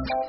Shalom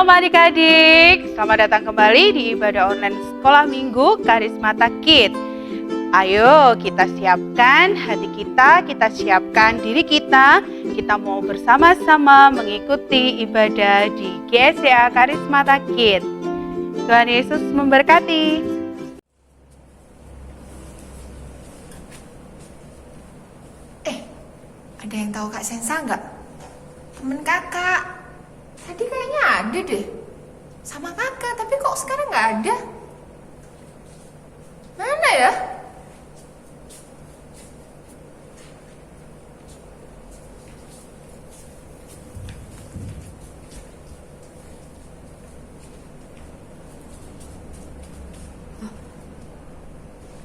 adik-adik, selamat datang kembali di ibadah online sekolah minggu Karismata Kids. Ayo kita siapkan hati kita siapkan diri kita mau bersama-sama mengikuti ibadah di GSCA Karismata Kids. Tuhan Yesus memberkati. Ada yang tahu Kak Sensa nggak? Temen kakak. Tadi kayaknya ada deh sama kakak, tapi kok sekarang nggak ada? Mana ya?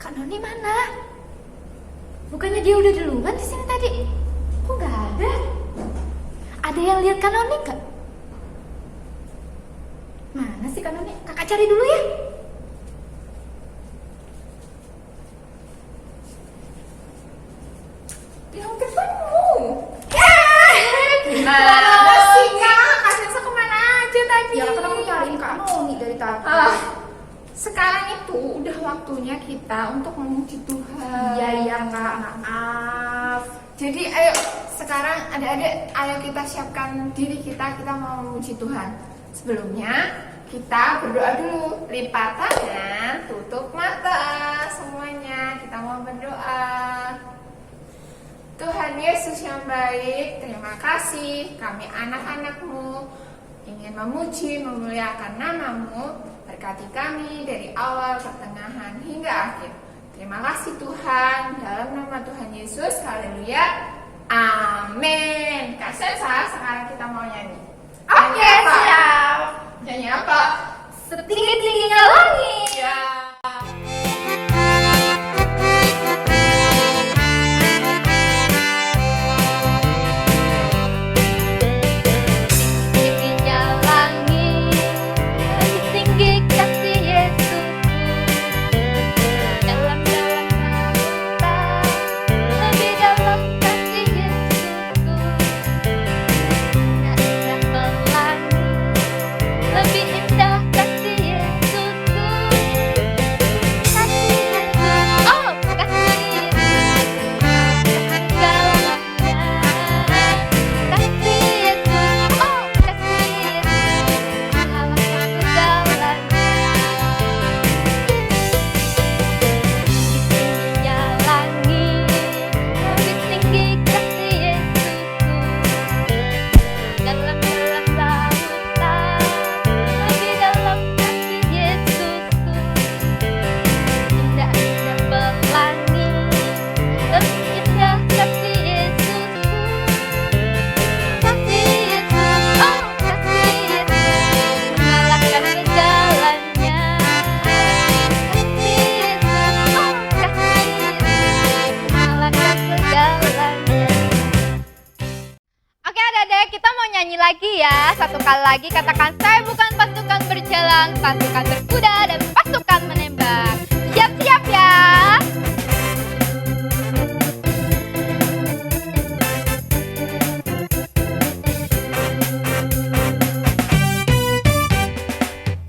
Kak Noni mana? Bukannya dia udah duluan di sini tadi? Kok nggak ada? Ada yang lihat Kak Noni nggak? Mana sih Kak Noni? Kakak cari dulu ya. Belum ketemu. Gimana sih Kak? Kak Sensa kemana aja tadi? Ya kan aku cariin Kak Noni dari tadi. Sekarang itu udah waktunya kita untuk memuji Tuhan. Iya Kak, maaf. Jadi ayo sekarang adik-adik, ayo kita siapkan diri kita mau memuji Tuhan. Sebelumnya kita berdoa dulu. Lipat tangan, tutup mata semuanya. Kita mau berdoa. Tuhan Yesus yang baik, terima kasih kami anak-anak-Mu ingin memuji, memuliakan nama-Mu. Berkati kami dari awal, pertengahan, hingga akhir. Terima kasih Tuhan, dalam nama Tuhan Yesus, haleluya, amin. Kak Sensa, sekarang kita mau nyanyi. Oke, siap. Nyanyi apa? Setinggi-tingginya langit. Ya. Tingginya langit, lebih tinggi kasih Yesus. Dalam-dalam lautan, lebih dalam kasih Yesus. Indah pelangi, lebih indah kasih Yesus. Kasih Yesus, oh kasih Yesus, segalanya. Kasih Yesus, oh kasih Yesus, mengalahkan segalanya. Tingginya langit, lebih tinggi kasih Yesus. Dalam-dalam lautan, lebih dalam kasih Yesus. Indah-indah pelangi, lebih indah kasih Yesus. Kasih Yesus, oh kasih Yesus, mengalahkan segalanya. Kasih Yesus, oh kasih Yesus, mengalahkan segalanya. Oke adik-adik, kita mau nyanyi lagi ya. Satu kali lagi katakan, saya bukan pasukan berjalan, pasukan berkuda, dan pasukan menembak. Siap-siap ya.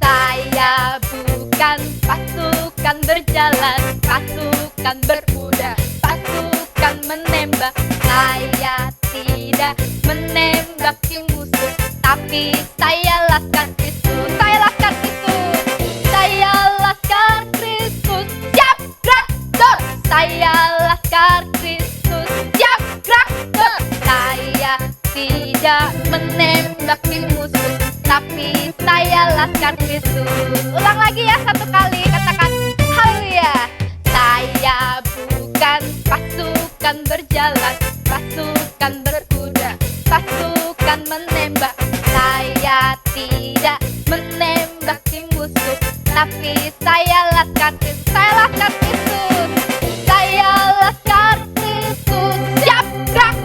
Saya bukan pasukan berjalan, pasukan berkuda, pasukan menembak. Saya tidak menembaki musuh, tapi saya laskar Kristus. Saya laskar Kristus. Saya laskar Kristus. Siap gerak dor. Saya laskar Kristus. Siap gerak dor. Saya tidak menembaki musuh, tapi saya laskar Kristus. Ulang lagi ya satu kali, katakan haleluya. Saya bukan pasukan berjalan, pasukan berkuda, pasukan menembak. Saya tidak menembaki musuh, tapi saya laskar Kristus. Saya laskar Kristus. Saya laskar Kristus. Siap gerak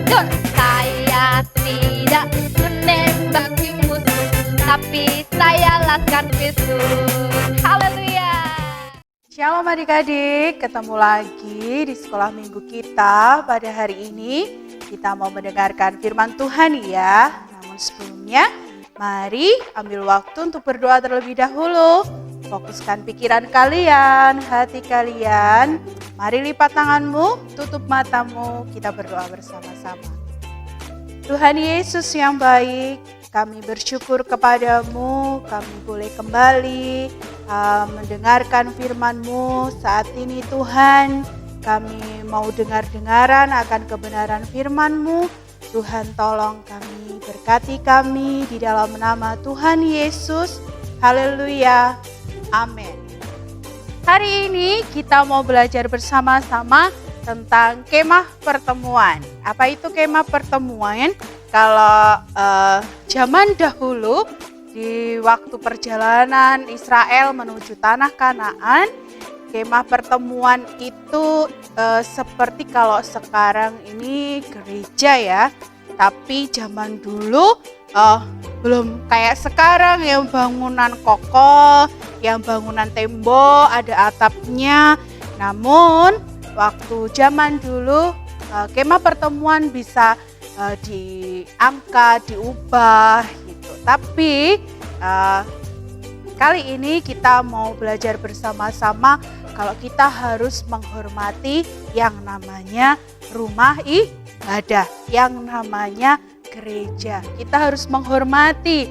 Don, saya tidak menembaki musuh, tapi saya laskar Kristus. Haleluya. Shalom adik-adik, ketemu lagi di sekolah minggu kita. Pada hari ini kita mau mendengarkan firman Tuhan ya. Namun sebelumnya, mari ambil waktu untuk berdoa terlebih dahulu. Fokuskan pikiran kalian, hati kalian. Mari lipat tanganmu, tutup matamu, kita berdoa bersama-sama. Tuhan Yesus yang baik, kami bersyukur kepadamu, kami boleh kembali mendengarkan firman-Mu saat ini Tuhan. Kami mau dengar-dengaran akan kebenaran firman-Mu. Tuhan tolong kami, berkati kami di dalam nama Tuhan Yesus. Haleluya. Amin. Hari ini kita mau belajar bersama-sama tentang kemah pertemuan. Apa itu kemah pertemuan? Kalau zaman dahulu di waktu perjalanan Israel menuju tanah Kanaan, kemah pertemuan itu seperti kalau sekarang ini gereja ya. Tapi zaman dulu belum kayak sekarang yang bangunan kokoh, yang bangunan tembok, ada atapnya. Namun waktu zaman dulu kemah pertemuan bisa diangkat, diubah gitu. Tapi kali ini kita mau belajar bersama-sama kalau kita harus menghormati yang namanya rumah ibadah, yang namanya gereja. Kita harus menghormati.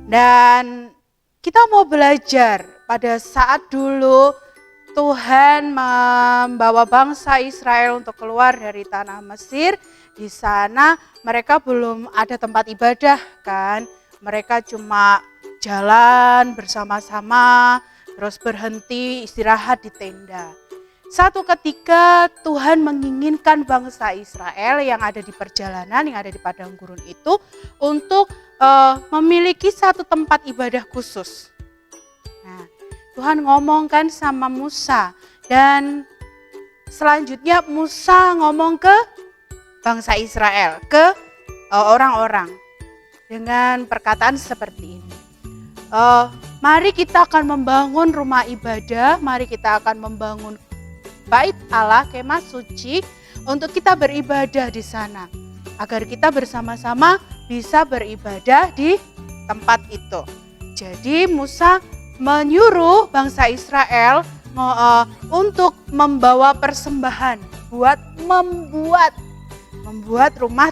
Dan kita mau belajar pada saat dulu Tuhan membawa bangsa Israel untuk keluar dari tanah Mesir. Di sana mereka belum ada tempat ibadah kan. Mereka cuma jalan bersama-sama, terus berhenti istirahat di tenda. Satu ketika Tuhan menginginkan bangsa Israel yang ada di perjalanan, yang ada di padang gurun itu untuk memiliki satu tempat ibadah khusus. Nah, Tuhan ngomongkan sama Musa dan selanjutnya Musa ngomong ke bangsa Israel, ke orang-orang dengan perkataan seperti ini. Mari kita akan membangun rumah ibadah, mari kita akan membangun bait Allah, kemah suci untuk kita beribadah di sana. Agar kita bersama-sama bisa beribadah di tempat itu. Jadi Musa menyuruh bangsa Israel untuk membawa persembahan buat membuat rumah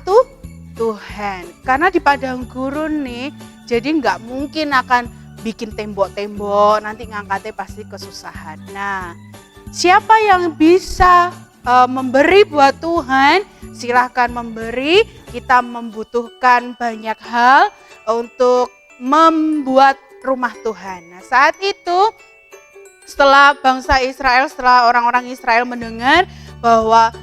Tuhan. Karena di padang gurun nih, jadi nggak mungkin akan bikin tembok-tembok, nanti ngangkatnya pasti kesusahan. Nah, siapa yang bisa memberi buat Tuhan, silahkan memberi. Kita membutuhkan banyak hal untuk membuat rumah Tuhan. Nah, saat itu setelah bangsa Israel, setelah orang-orang Israel mendengar bahwa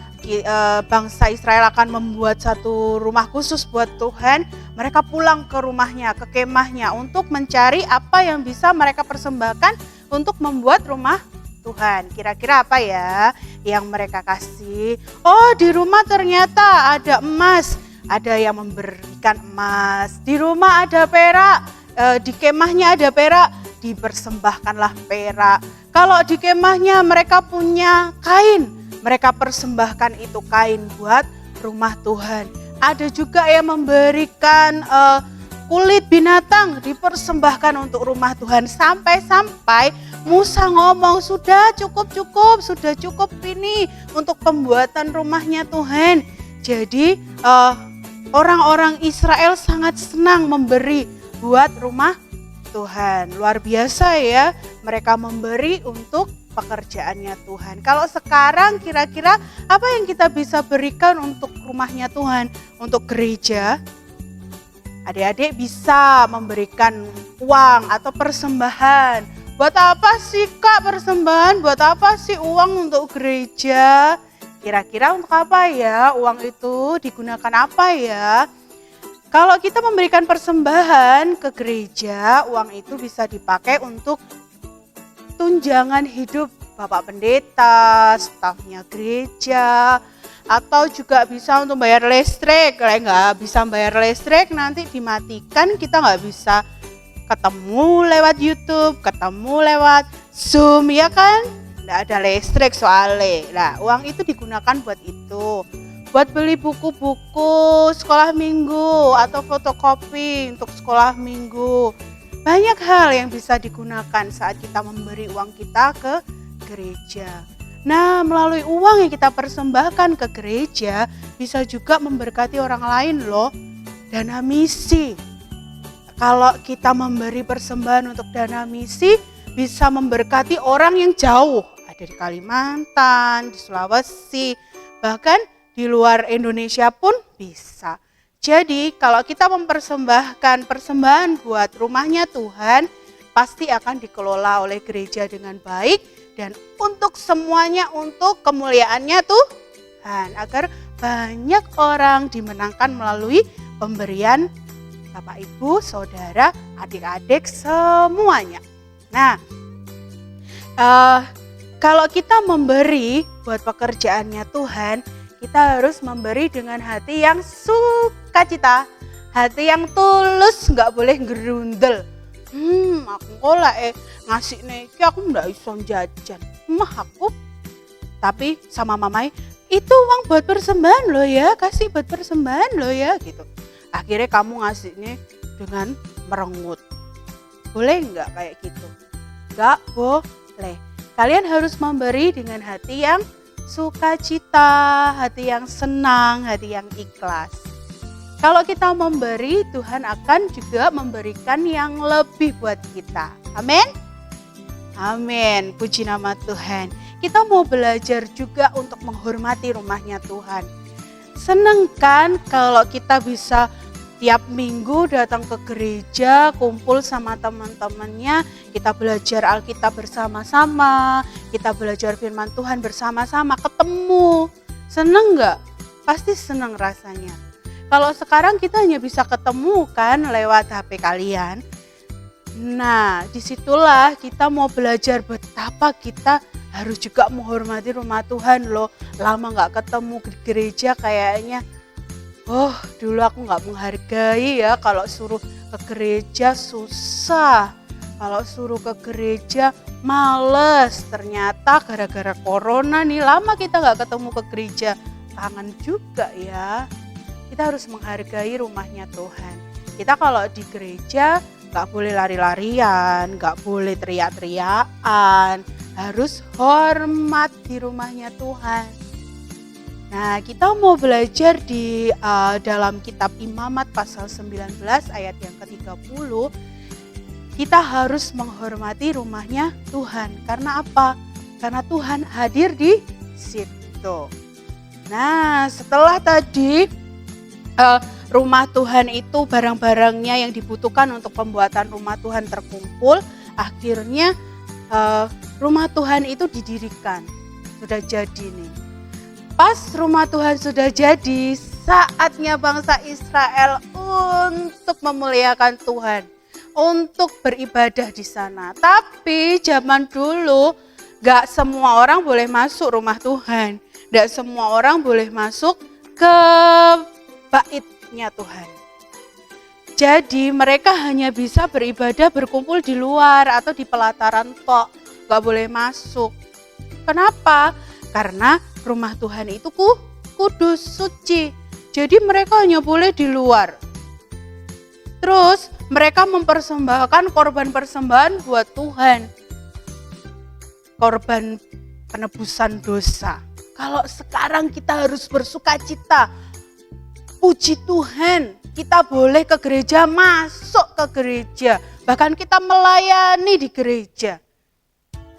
bangsa Israel akan membuat satu rumah khusus buat Tuhan, mereka pulang ke rumahnya, ke kemahnya untuk mencari apa yang bisa mereka persembahkan untuk membuat rumah Tuhan. Kira-kira apa ya yang mereka kasih? Oh, di rumah ternyata ada emas, ada yang memberikan emas. Di rumah ada perak, di kemahnya ada perak, dipersembahkanlah perak. Kalau di kemahnya mereka punya kain, mereka persembahkan itu kain buat rumah Tuhan. Ada juga yang memberikan kulit binatang, dipersembahkan untuk rumah Tuhan. Sampai-sampai Musa ngomong, sudah cukup ini untuk pembuatan rumahnya Tuhan. Jadi orang-orang Israel sangat senang memberi buat rumah Tuhan. Luar biasa ya, mereka memberi untuk pekerjaannya Tuhan. Kalau sekarang kira-kira apa yang kita bisa berikan untuk rumahnya Tuhan, untuk gereja? Adik-adik bisa memberikan uang atau persembahan. Buat apa sih Kak persembahan? Buat apa sih uang untuk gereja? Kira-kira untuk apa ya uang itu digunakan apa ya? Kalau kita memberikan persembahan ke gereja, uang itu bisa dipakai untuk tunjangan hidup Bapak Pendeta, stafnya gereja, atau juga bisa untuk bayar listrik. Kalau nggak bisa bayar listrik nanti dimatikan, kita nggak bisa ketemu lewat YouTube, ketemu lewat Zoom, ya kan? Nggak ada listrik soalnya. Nah, uang itu digunakan buat itu, buat beli buku-buku sekolah minggu atau fotokopi untuk sekolah minggu. Banyak hal yang bisa digunakan saat kita memberi uang kita ke gereja. Nah, melalui uang yang kita persembahkan ke gereja bisa juga memberkati orang lain loh. Dana misi. Kalau kita memberi persembahan untuk dana misi bisa memberkati orang yang jauh. Ada di Kalimantan, di Sulawesi, bahkan di luar Indonesia pun bisa. Jadi kalau kita mempersembahkan persembahan buat rumahnya Tuhan, pasti akan dikelola oleh gereja dengan baik. Dan untuk semuanya untuk kemuliaannya Tuhan. Agar banyak orang dimenangkan melalui pemberian Bapak, Ibu, Saudara, adik-adik semuanya. Nah, kalau kita memberi buat pekerjaannya Tuhan, kita harus memberi dengan hati yang sukacita. Hati yang tulus, gak boleh gerundel. Aku kolak ngasih neki aku ndak iso jajan. Aku. Tapi sama mamai, itu uang buat persembahan loh ya, kasih buat persembahan loh ya gitu. Akhirnya kamu ngasihnya dengan merengut. Boleh enggak kayak gitu? Enggak boleh. Kalian harus memberi dengan hati yang sukacita, hati yang senang, hati yang ikhlas. Kalau kita memberi, Tuhan akan juga memberikan yang lebih buat kita. Amin. Amin. Puji nama Tuhan. Kita mau belajar juga untuk menghormati rumahnya Tuhan. Seneng kan kalau kita bisa tiap minggu datang ke gereja, kumpul sama teman-temannya, kita belajar Alkitab bersama-sama, kita belajar firman Tuhan bersama-sama, ketemu. Seneng gak? Pasti seneng rasanya. Kalau sekarang kita hanya bisa ketemu kan lewat HP kalian. Nah, disitulah kita mau belajar betapa kita harus juga menghormati rumah Tuhan loh. Lama gak ketemu di gereja kayaknya, dulu aku gak menghargai ya, kalau suruh ke gereja susah. Kalau suruh ke gereja males. Ternyata gara-gara corona nih lama kita gak ketemu ke gereja. Kangen juga ya. Kita harus menghargai rumahnya Tuhan. Kita kalau di gereja gak boleh lari-larian, gak boleh teriak-teriakan. Harus hormat di rumahnya Tuhan. Nah, kita mau belajar di dalam kitab Imamat pasal 19 ayat yang ke-30. Kita harus menghormati rumahnya Tuhan. Karena apa? Karena Tuhan hadir di situ. Nah, setelah tadi rumah Tuhan itu barang-barangnya yang dibutuhkan untuk pembuatan rumah Tuhan terkumpul, akhirnya rumah Tuhan itu didirikan. Sudah jadi nih. Pas rumah Tuhan sudah jadi, saatnya bangsa Israel untuk memuliakan Tuhan, untuk beribadah di sana. Tapi zaman dulu gak semua orang boleh masuk rumah Tuhan. Gak semua orang boleh masuk ke baitnya Tuhan. Jadi mereka hanya bisa beribadah berkumpul di luar atau di pelataran tok. Gak boleh masuk. Kenapa? Karena rumah Tuhan itu kudus, suci. Jadi mereka hanya boleh di luar. Terus mereka mempersembahkan korban persembahan buat Tuhan. Korban penebusan dosa. Kalau sekarang kita harus bersukacita. Puji Tuhan, kita boleh ke gereja, masuk ke gereja. Bahkan kita melayani di gereja.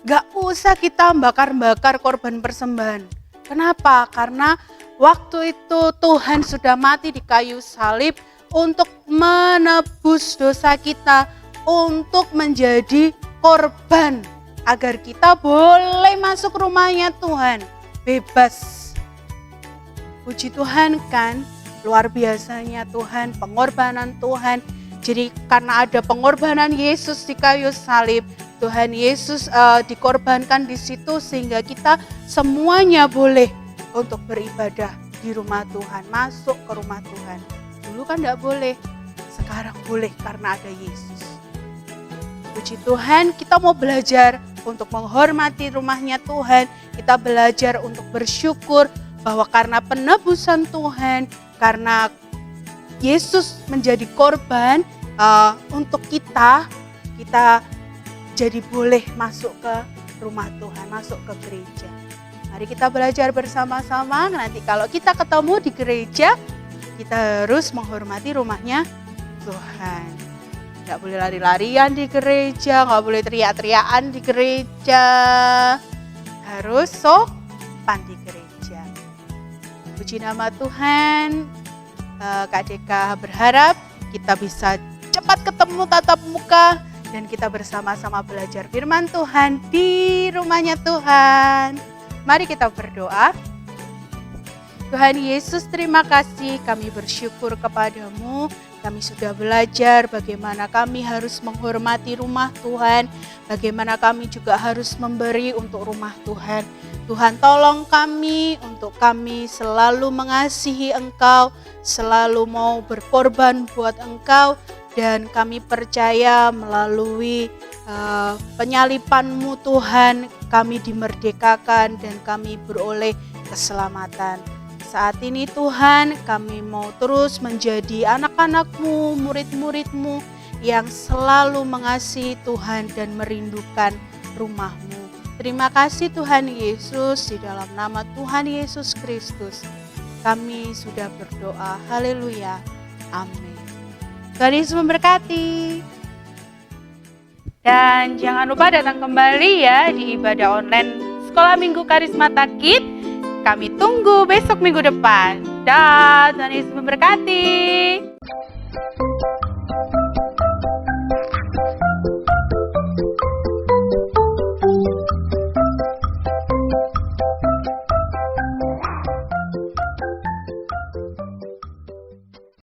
Gak usah kita bakar-bakar korban persembahan. Kenapa? Karena waktu itu Tuhan sudah mati di kayu salib untuk menebus dosa kita, untuk menjadi korban agar kita boleh masuk rumahnya Tuhan, bebas. Puji Tuhan kan, luar biasanya Tuhan, pengorbanan Tuhan. Jadi karena ada pengorbanan Yesus di kayu salib, Tuhan Yesus dikorbankan di situ sehingga kita semuanya boleh untuk beribadah di rumah Tuhan, masuk ke rumah Tuhan. Dulu kan tidak boleh, sekarang boleh karena ada Yesus. Puji Tuhan, kita mau belajar untuk menghormati rumahnya Tuhan. Kita belajar untuk bersyukur bahwa karena penebusan Tuhan, karena Yesus menjadi korban untuk kita jadi boleh masuk ke rumah Tuhan, masuk ke gereja. Mari kita belajar bersama-sama. Nanti kalau kita ketemu di gereja, kita harus menghormati rumahnya Tuhan. Nggak boleh lari-larian di gereja, nggak boleh teriak-teriakan di gereja. Harus sopan di gereja. Puji nama Tuhan. Kak Deka berharap kita bisa cepat ketemu tatap muka dan kita bersama-sama belajar firman Tuhan di rumahnya Tuhan. Mari kita berdoa. Tuhan Yesus, terima kasih, kami bersyukur kepadamu. Kami sudah belajar bagaimana kami harus menghormati rumah Tuhan, bagaimana kami juga harus memberi untuk rumah Tuhan. Tuhan, tolong kami untuk kami selalu mengasihi Engkau, selalu mau berkorban buat Engkau, dan kami percaya melalui penyalipan-Mu Tuhan, kami dimerdekakan dan kami beroleh keselamatan. Saat ini Tuhan, kami mau terus menjadi anak-anak-Mu, murid-murid-Mu yang selalu mengasihi Tuhan dan merindukan rumah-Mu. Terima kasih Tuhan Yesus, di dalam nama Tuhan Yesus Kristus kami sudah berdoa. Haleluya. Amin. Tuhan Yesus memberkati. Dan jangan lupa datang kembali ya di ibadah online Sekolah Minggu Karismata Kids. Kami tunggu besok minggu depan. Dan Tuhan Yesus memberkati.